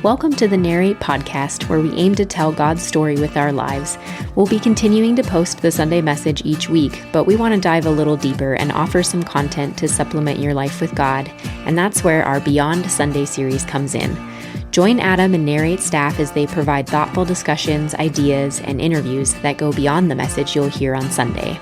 Welcome to the Narrate podcast, where we aim to tell God's story with our lives. We'll be continuing to post the Sunday message each week, but we want to dive a little deeper and offer some content to supplement your life with God, and that's where our Beyond Sunday series comes in. Join Adam and Narrate staff as they provide thoughtful discussions, ideas, and interviews that go beyond the message you'll hear on Sunday.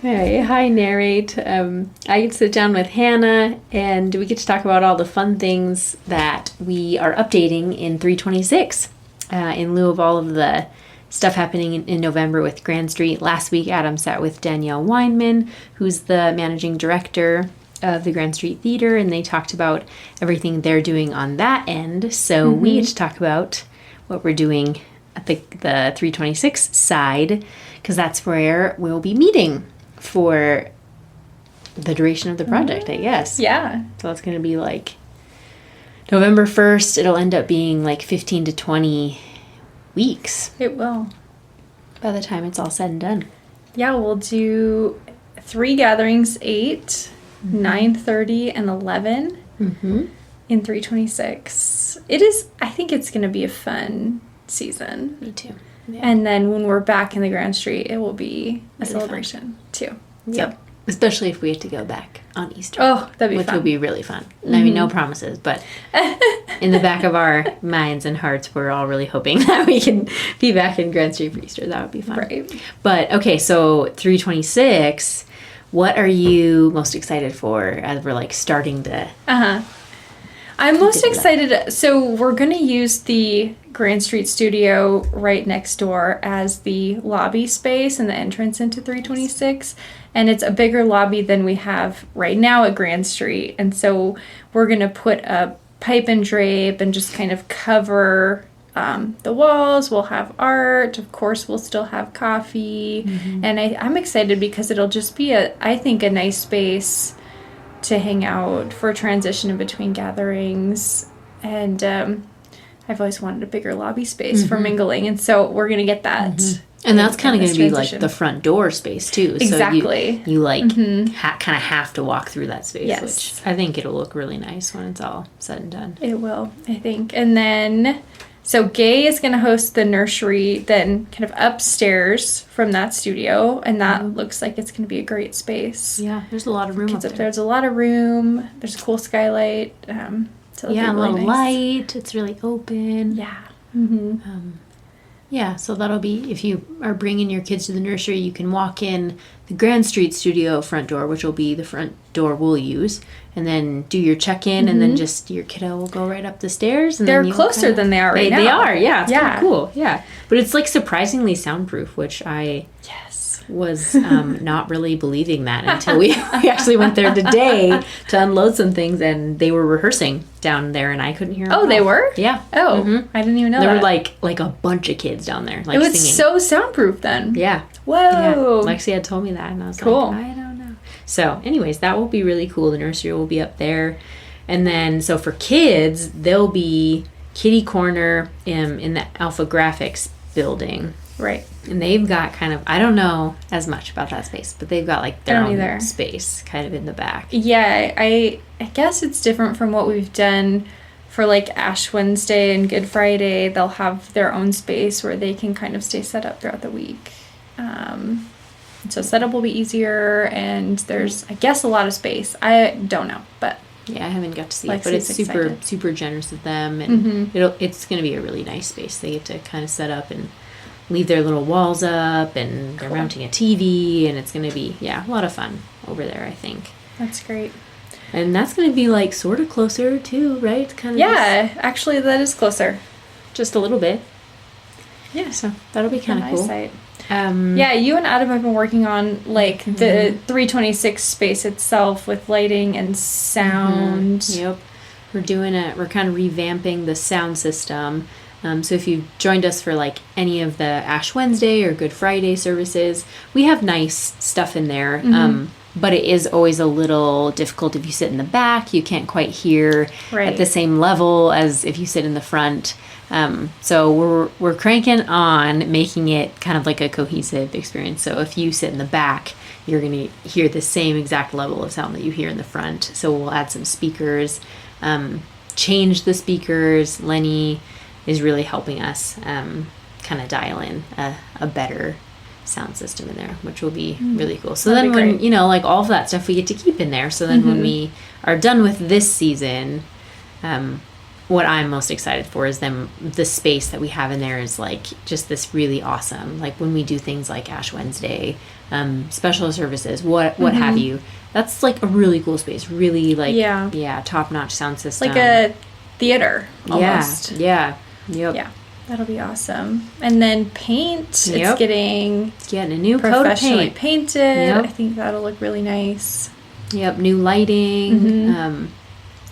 Hey, hi, Narrate. I get to sit down with Hannah, and we get to talk about all the fun things that we are updating in 326 in lieu of all of the stuff happening in November with Grandstreet. Last week, Adam sat with Danielle Weinman, who's the managing director of the Grandstreet Theater, and they talked about everything they're doing on that end. So we get to talk about what we're doing at the 326 side, because that's where we'll be meeting for the duration of the project, I guess. Yeah. So it's going to be like November 1st. It'll end up being like 15 to 20 weeks. It will. By the time it's all said and done. Yeah, we'll do 3 gatherings, 8, 9:30, and 11 in 326. I think it's going to be a fun season. Me too. Yeah. And then when we're back in the Grandstreet, it will be a really celebration too. Yep. So. Especially if we get to go back on Easter. Oh, that'd be which fun. will be really fun. I mean, no promises, but in the back of our minds and hearts, we're all really hoping that we can be back in Grandstreet for Easter. That would be fun. Right. But, okay, so 326, what are you most excited for as we're, like, starting to... I'm most excited. So we're going to use the Grandstreet studio right next door as the lobby space and the entrance into 326. And it's a bigger lobby than we have right now at Grandstreet. And so we're going to put a pipe and drape and just kind of cover the walls. We'll have art. Of course, we'll still have coffee. And I'm excited because it'll just be, I think, a nice space to hang out for a transition in between gatherings. And I've always wanted a bigger lobby space for mingling, and so we're going to get that. And that's kind of going to be like the front door space too. Exactly. So you like kind of have to walk through that space, Yes. which I think it'll look really nice when it's all said and done. It will, I think. And then, so Gay is going to host the nursery then kind of upstairs from that studio, and that looks like it's going to be a great space. Yeah, there's a lot of room Kids up up there. there's a lot of room. There's a cool skylight. So it'll be A little really nice. light. It's really open. Yeah. Yeah, so that'll be, if you are bringing your kids to the nursery, you can walk in the Grandstreet studio front door, which will be the front door we'll use, and then do your check-in, and then just your kiddo will go right up the stairs. And They're then closer than they are right now. They are, yeah. It's Yeah. kind of cool, yeah. But it's like surprisingly soundproof, which I was not really believing that until we actually went there today to unload some things, and they were rehearsing down there, and I couldn't hear them. Oh, they were? Yeah. Oh, I didn't even know There that. were like a bunch of kids down there, like it was singing. so soundproof then. Yeah. Whoa. Yeah. Lexi had told me that, and I was Cool. like, I don't know. So, anyways, that will be really cool. The nursery will be up there. And then, so for kids, there'll be kitty corner in the Alpha Graphics building. Right. And they've got kind of, I don't know as much about that space, but they've got like their own either. space kind of in the back. Yeah, I guess it's different from what we've done for like Ash Wednesday and Good Friday. They'll have their own space where they can kind of stay set up throughout the week. So setup will be easier, and there's, I guess, a lot of space. I don't know, but yeah, I haven't got to see it, Lexi's but it's super, excited. super generous of them, and it's going to be a really nice space. They get to kind of set up and leave their little walls up, and they're mounting a TV, and it's going to be, a lot of fun over there, I think. that's great. And that's going to be like sort of closer too, right? Kind of Actually, that is closer. just a little bit. Yeah, So that'll be kind of cool. Eyesight. Yeah, you and Adam have been working on like the 326 space itself with lighting and sound. Yep. We're kind of revamping the sound system. So if you joined us for like any of the Ash Wednesday or Good Friday services, we have nice stuff in there. But it is always a little difficult if you sit in the back. You can't quite hear at the same level as if you sit in the front. So we're cranking on making it kind of like a cohesive experience. So if you sit in the back, you're going to hear the same exact level of sound that you hear in the front. So we'll add some speakers. changed the speakers. Lenny is really helping us kind of dial in a better sound system in there, which will be really cool. So That'd then be when, great. like all of that stuff we get to keep in there. So then when we are done with this season, what I'm most excited for is then the space that we have in there is like just this really awesome, like when we do things like Ash Wednesday, special services, what have you. That's like a really cool space. Really like, top-notch sound system. Like a theater almost. Yeah. Yep. Yeah. That'll be awesome. And then paint. Yep. It's getting a new coat of professionally paint. painted. Yep. I think that'll look really nice. Yep, new lighting,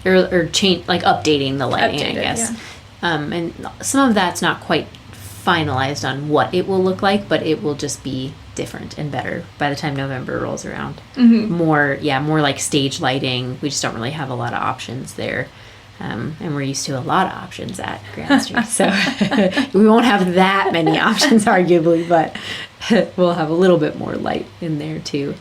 or change, like updating the lighting, I guess. Yeah. And some of that's not quite finalized on what it will look like, but it will just be different and better by the time November rolls around. More like stage lighting. We just don't really have a lot of options there. And we're used to a lot of options at Grandstreet, so we won't have that many options, arguably, but we'll have a little bit more light in there too.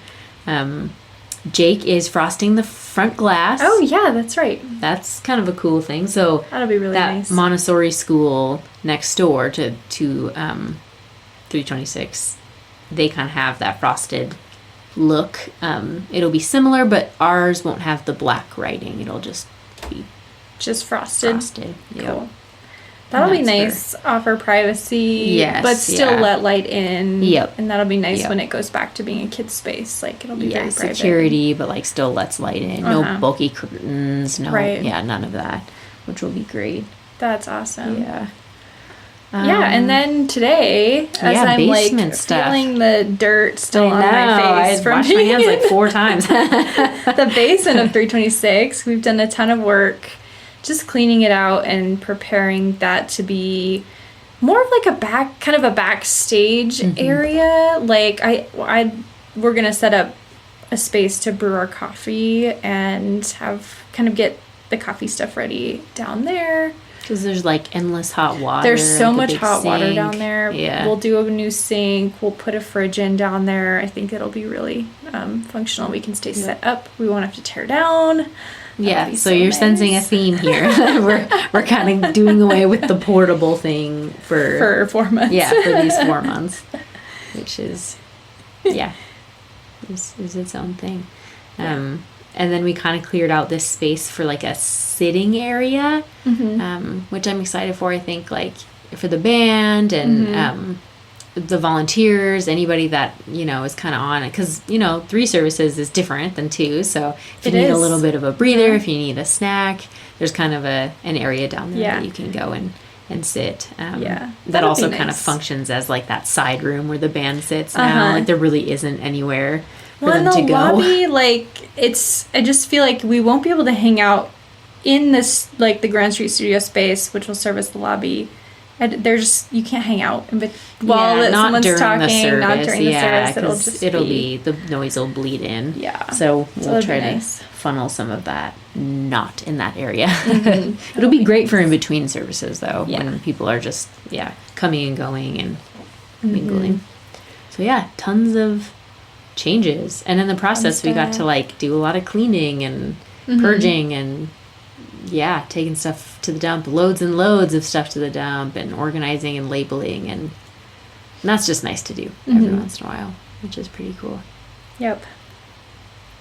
Jake is frosting the front glass. Oh yeah, that's right. That's kind of a cool thing. So That'll be really that nice. Montessori school next door to 326, they kind of have that frosted look. It'll be similar, but ours won't have the black writing. It'll just be Just frosted. Yep. Cool. That'll be That's nice. Offer privacy, Yes, but still yeah. let light in. Yep. And that'll be nice Yep. when it goes back to being a kid's space. Like it'll be very private. security, but like still lets light in. No Uh-huh. bulky curtains. No, Right. none of that, which will be great. That's awesome. Yeah. And then today, as I'm basement like stuff. feeling the dirt still on my I face from washed my being hands like in 4 times. the basement of 326, we've done a ton of work just cleaning it out and preparing that to be more of like a backstage area. Like we're gonna set up a space to brew our coffee and get the coffee stuff ready down there. Because there's like endless hot water. There's so like a much big hot water sink. down there. Yeah. We'll do a new sink. We'll put a fridge in down there. I think it'll be really functional. We can stay set up. We won't have to tear down. Yeah, so you're sensing a theme here. we're kind of doing away with the portable thing for 4 months. Yeah, for these 4 months, which is is its own thing. And then we kind of cleared out this space for like a sitting area, which I'm excited for. I think like for the band and the volunteers, anybody that is kind of on it, because 3 services is different than 2. So if you need a little bit of a breather, if you need a snack, there's kind of an area down there that you can go and sit. That also kind of functions as like that side room where the band sits now. Like there really isn't anywhere for them to go. Lobby, like I just feel like we won't be able to hang out in this like the Grandstreet studio space, which will serve as the lobby. And you can't hang out while someone's talking, not during the service. It'll be the noise will bleed in. Yeah. So we'll try to funnel some of that not in that area. It'll be great for in between services though, when people are just coming and going and mingling. So tons of changes, and in the process we got to like do a lot of cleaning and purging and taking stuff to the dump, loads and loads of stuff to the dump, and organizing and labeling, and that's just nice to do every once in a while, which is pretty cool. Yep.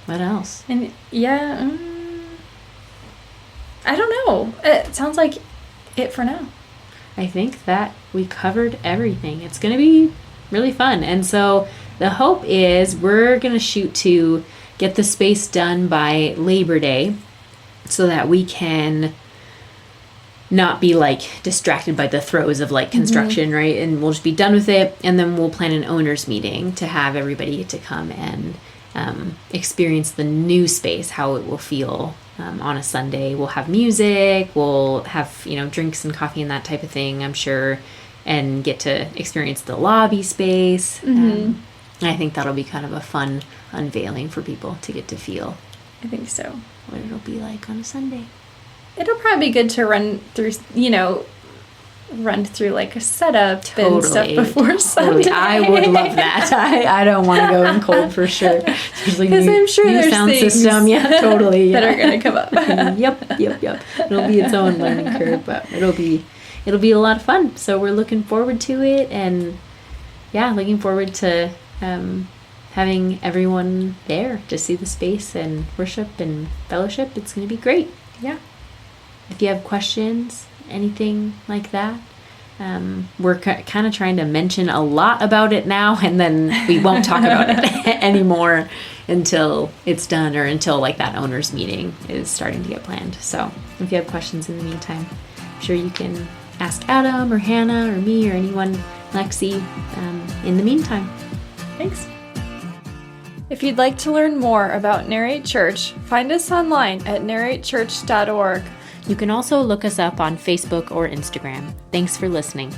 What else? And I don't know. It sounds like it for now. I think that we covered everything. It's going to be really fun, and so the hope is we're going to shoot to get the space done by Labor Day, so that we can not be like distracted by the throes of like construction, right? And we'll just be done with it, and then we'll plan an owners meeting to have everybody get to come and experience the new space, how it will feel on a Sunday. We'll have music, we'll have drinks and coffee and that type of thing, I'm sure, and get to experience the lobby space. I think that'll be kind of a fun unveiling for people to get to feel. I think so. What it'll be like on a Sunday. It'll probably be good to run through, run through like a setup and stuff before Sunday. Sunday. I would love that. I don't want to go in cold for sure. Because I'm sure new there's sound things system. Yeah, totally. that are going to come up. Yep. It'll be its own learning curve, but it'll be a lot of fun. So we're looking forward to it, and looking forward to having everyone there to see the space and worship and fellowship. It's going to be great. Yeah. If you have questions, anything like that, we're kind of trying to mention a lot about it now, and then we won't talk about it anymore until it's done, or until like that owners meeting is starting to get planned. So if you have questions in the meantime, I'm sure you can ask Adam or Hannah or me or anyone, Lexi, in the meantime. Thanks. If you'd like to learn more about Narrate Church, find us online at narratechurch.org. You can also look us up on Facebook or Instagram. Thanks for listening.